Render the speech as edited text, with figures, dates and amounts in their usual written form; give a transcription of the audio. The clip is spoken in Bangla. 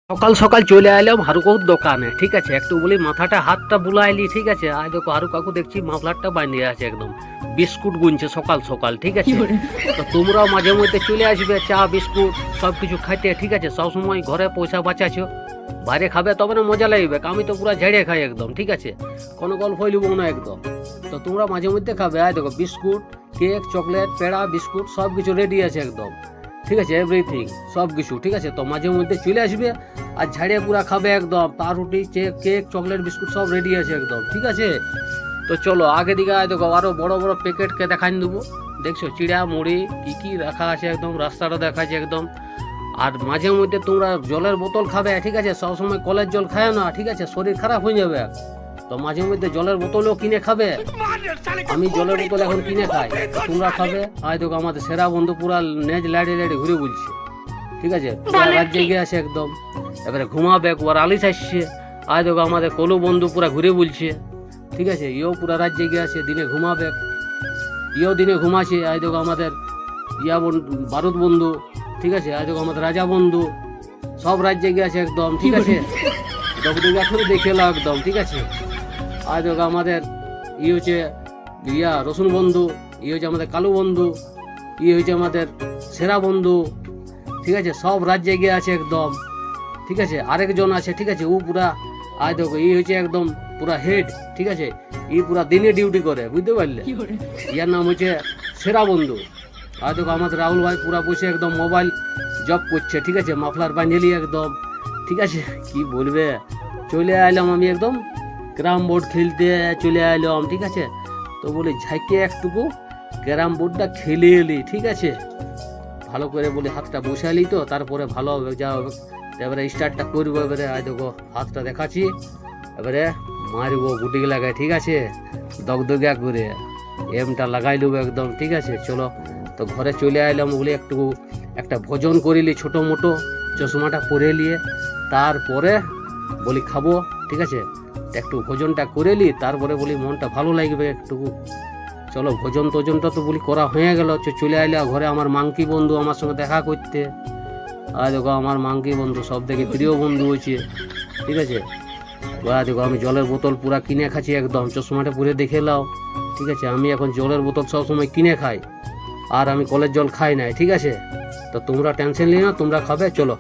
সকাল সকাল চলে এলাম হারু কাকুর দোকানে, ঠিক আছে। একটু বলি মাথাটা হাতটা বুলাইলি, ঠিক আছে। আজ দেখো হারু কাকু দেখছি মাফলারটা বাঁধিয়ে আছে একদম, বিস্কুট গুনছে সকাল সকাল, ঠিক আছে। তো তোমরাও মাঝে মধ্যে চলে আসবে চা বিস্কুট সব কিছু খাইতে, ঠিক আছে। সবসময় ঘরে পয়সা বাঁচাছো, বাইরে খাবে তবে না মজা লাগবে। আমি তো পুরো ঝেড়ে খাই একদম, ঠিক আছে, কোনো গল্প লিব না একদম। তো তোমরা মাঝে মধ্যে খাবে। আয় দেখো বিস্কুট, কেক, চকলেট, পেড়া, বিস্কুট সব কিছু রেডি আছে একদম, ঠিক আছে, এভরিথিং সব কিছু, ঠিক আছে। তো মাঝে মধ্যে চলে আসবে আর ঝাড়িয়ে পুরা খাবে একদম। পাউরুটি, কেক, চকলেট, বিস্কুট সব রেডি আছে একদম, ঠিক আছে। তো চলো আগে দিকে দেখো আরো বড় বড় প্যাকেটকে দেখাই দেবো। দেখছো চিড়া মুড়ি কি কি রাখা আছে একদম, রাস্তাটা দেখাচ্ছে একদম। আর মাঝে মধ্যে তোমরা জলের বোতল খাবে, ঠিক আছে। সবসময় কলের জল খায় না, ঠিক আছে, শরীর খারাপ হয়ে যাবে। তো মাঝে মধ্যে জলের বোতলও কিনে খাবে। আমি জলের বোতল এখন কিনে খাই, তোমরা খাবে। আজ দেখো আমাদের সেরা বন্ধু পুরা নেজ লাড়ি লাড়ি ঘুরে বলছে, ঠিক আছে, রাত জেগে আছে একদম। এবারে ঘুমাবে, ওর আলিশ আসছে। আজ দেখো আমাদের কলু বন্ধু পুরা ঘুরে বলছে, ঠিক আছে, ইও পুরা রাত জেগে আছে, দিনে ঘুমাবে, ইও দিনে ঘুমাছে। আজ দেখো আমাদের বারুদ বন্ধু, ঠিক আছে, আজ দেখো আমাদের রাজা বন্ধু সব রাত জেগে আছে একদম, ঠিক আছে। এখন দেখে এলো একদম, ঠিক আছে। আজ দেখো আমাদের হচ্ছে রসুন বন্ধু, হচ্ছে আমাদের কালু বন্ধু, হচ্ছে আমাদের সেরা বন্ধু, ঠিক আছে, সব রাত জেগে আছে একদম, ঠিক আছে। আরেকজন আছে, ঠিক আছে, ও পুরা আজ দেখো হচ্ছে একদম পুরা হেড, ঠিক আছে, পুরা দিনে ডিউটি করে, বুঝতে পারলে। ইয়ার নাম হচ্ছে সেরা বন্ধু। আর দেখো আমাদের রাহুল ভাই পুরা বসে একদম মোবাইল জব করছে, ঠিক আছে, মাফলার বাঁধেলি একদম, ঠিক আছে। কি বলবে, চলে এলাম আমি একদম ক্যারাম বোর্ড খেলতে চলে এলাম, ঠিক আছে। তো বলি ঝাঁকে একটুকু ক্যারাম বোর্ডটা খেলে এলি, ঠিক আছে, ভালো করে বলি হাতটা বসালি তো তারপরে ভালো হবে, যা হবে। এবারে স্টার্টটা করবো। এবারে আজ দেখো হাতটা দেখাচ্ছি, এবারে মারবো গুটি লাগাই, ঠিক আছে, দগদগা করে এমটা লাগাই নেবো একদম, ঠিক আছে। চলো তো ঘরে চলে এলাম, বলি একটু একটা ভোজন করিলি ছোটো মোটো, চশমাটা পরে নিয়ে তারপরে বলি খাবো, ঠিক আছে। একটু ভোজনটা করে নি, তারপরে বলি মনটা ভালো লাগবে একটু। চলো ভোজন টোজনটা তো বলি করা হয়ে গেল, চলে আইলা ঘরে আমার মাংকি বন্ধু আমার সঙ্গে দেখা করতে। আর দেখো আমার মাংকি বন্ধু সব থেকে প্রিয় বন্ধু হয়েছে, ঠিক আছে। দেখো আমি জলের বোতল পুরা কিনে খাচ্ছি একদম, চশমাটা পুরে দেখে নাও, ঠিক আছে। আমি এখন জলের বোতল সবসময় কিনে খাই, আর আমি কলের জল খাই নাই, ঠিক আছে। তো তোমরা টেনশন নিও না, তোমরা খাবে, চলো।